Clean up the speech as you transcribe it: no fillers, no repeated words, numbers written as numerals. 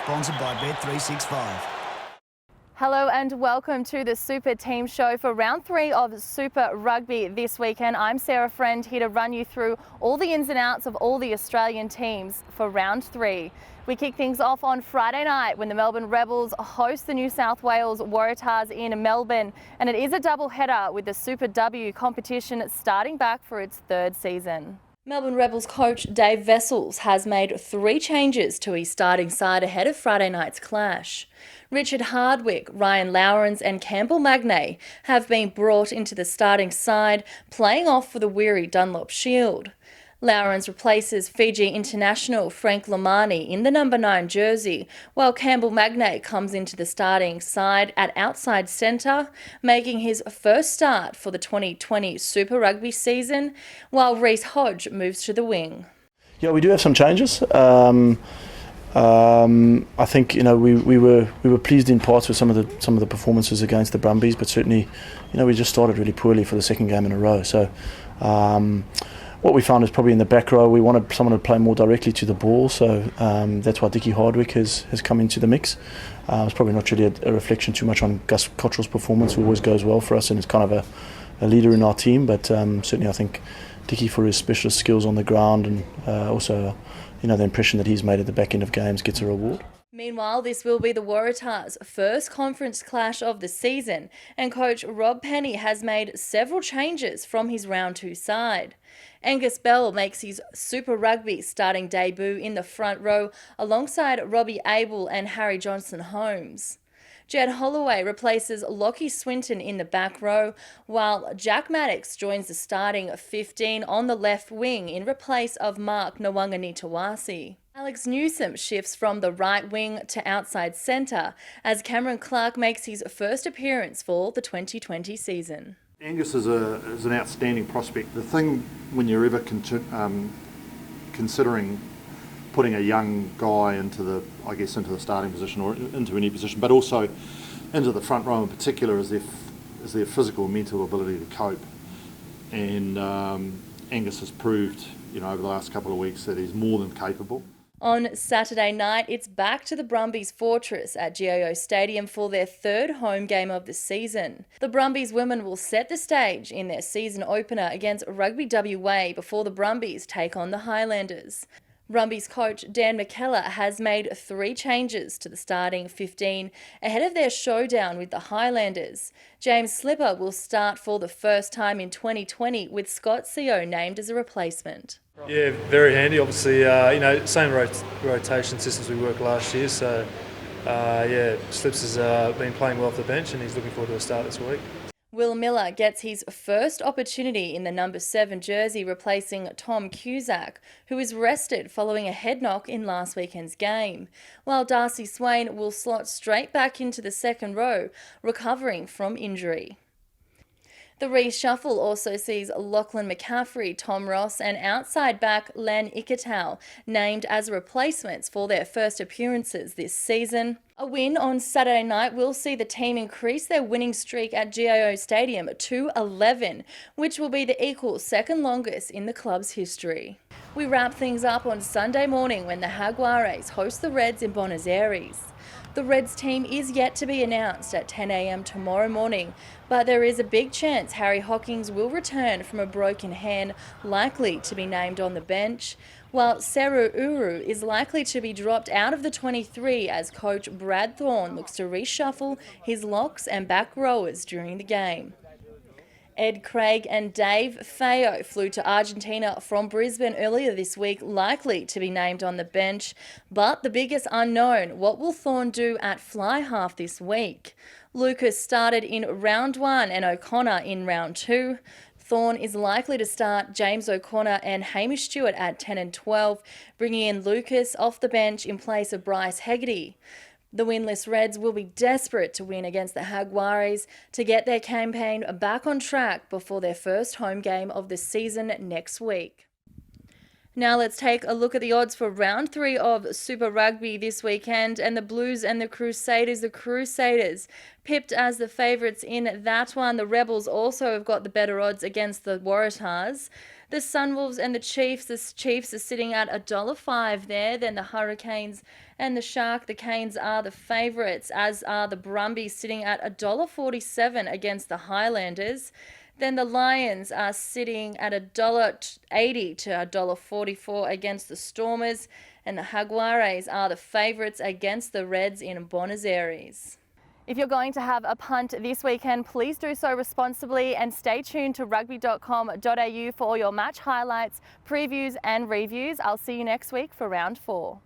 Sponsored by Bet365. Hello and welcome to the Super Team Show for round 3 of Super Rugby this weekend. I'm Sarah Friend, here to run you through all the ins and outs of all the Australian teams for round 3. We kick things off on Friday night when the Melbourne Rebels host the New South Wales Waratahs in Melbourne, and it is a double header with the Super W competition starting back for its 3rd season. Melbourne Rebels coach Dave Vessels has made 3 changes to his starting side ahead of Friday night's clash. Richard Hardwick, Ryan Lowrens and Campbell Magnay have been brought into the starting side, playing off for the Weary Dunlop Shield. Lowrens replaces Fiji international Frank Lamani in the number 9 jersey, while Campbell Magnay comes into the starting side at outside centre, making his first start for the 2020 Super Rugby season, while Reece Hodge moves to the wing. Yeah, we do have some changes. I think we were pleased in parts with some of the performances against the Brumbies, but certainly we just started really poorly for the second game in a row. So what we found is probably in the back row we wanted someone to play more directly to the ball. So that's why Dickie Hardwick has come into the mix. It's probably not really a reflection too much on Gus Cottrell's performance, who always goes well for us and is kind of a leader in our team. But certainly I think Dickie, for his specialist skills on the ground and also the impression that he's made at the back end of games, gets a reward. Meanwhile, this will be the Waratahs' first conference clash of the season, and coach Rob Penny has made several changes from his round 2 side. Angus Bell makes his Super Rugby starting debut in the front row alongside Robbie Abel and Harry Johnson-Holmes. Jed Holloway replaces Lockie Swinton in the back row, while Jack Maddox joins the starting 15 on the left wing in replace of Mark Nwanganitawasi. Alex Newsome shifts from the right wing to outside centre as Cameron Clark makes his first appearance for the 2020 season. Angus is an outstanding prospect. The thing when you're ever considering putting a young guy into the starting position or into any position, but also into the front row in particular, is their physical and mental ability to cope. And Angus has proved, over the last couple of weeks that he's more than capable. On Saturday night, it's back to the Brumbies fortress at GIO Stadium for their 3rd home game of the season. The Brumbies women will set the stage in their season opener against Rugby WA before the Brumbies take on the Highlanders. Brumbies coach Dan McKellar has made 3 changes to the starting 15 ahead of their showdown with the Highlanders. James Slipper will start for the first time in 2020 with Scott Seo named as a replacement. Yeah, very handy. Obviously, same rotation systems we worked last year. So, Slips has been playing well off the bench and he's looking forward to a start this week. Will Miller gets his first opportunity in the number 7 jersey, replacing Tom Cusack, who is rested following a head knock in last weekend's game, while Darcy Swain will slot straight back into the second row, recovering from injury. The reshuffle also sees Lachlan McCaffrey, Tom Ross and outside back Lan Ikitau named as replacements for their first appearances this season. A win on Saturday night will see the team increase their winning streak at GIO Stadium to 11, which will be the equal second longest in the club's history. We wrap things up on Sunday morning when the Jaguares host the Reds in Buenos Aires. The Reds team is yet to be announced at 10 a.m. tomorrow morning, but there is a big chance Harry Hockings will return from a broken hand, likely to be named on the bench, while Seru Uru is likely to be dropped out of the 23 as coach Brad Thorne looks to reshuffle his locks and back rowers during the game. Ed Craig and Dave Feo flew to Argentina from Brisbane earlier this week, likely to be named on the bench. But the biggest unknown, what will Thorne do at fly half this week? Lucas started in round 1 and O'Connor in round 2. Thorne is likely to start James O'Connor and Hamish Stewart at 10 and 12, bringing in Lucas off the bench in place of Bryce Hegarty. The winless Reds will be desperate to win against the Jaguares to get their campaign back on track before their first home game of the season next week. Now let's take a look at the odds for round 3 of Super Rugby this weekend, and the Blues and the Crusaders pipped as the favourites in that one. The Rebels also have got the better odds against the Waratahs. The Sunwolves and the Chiefs are sitting at $1.05 there. Then the Hurricanes and the Shark, the Canes are the favourites, as are the Brumbies sitting at $1.47 against the Highlanders. Then the Lions are sitting at $1.80 to $1.44 against the Stormers, and the Jaguares are the favourites against the Reds in Buenos Aires. If you're going to have a punt this weekend, please do so responsibly and stay tuned to Rugby.com.au for all your match highlights, previews and reviews. I'll see you next week for round 4.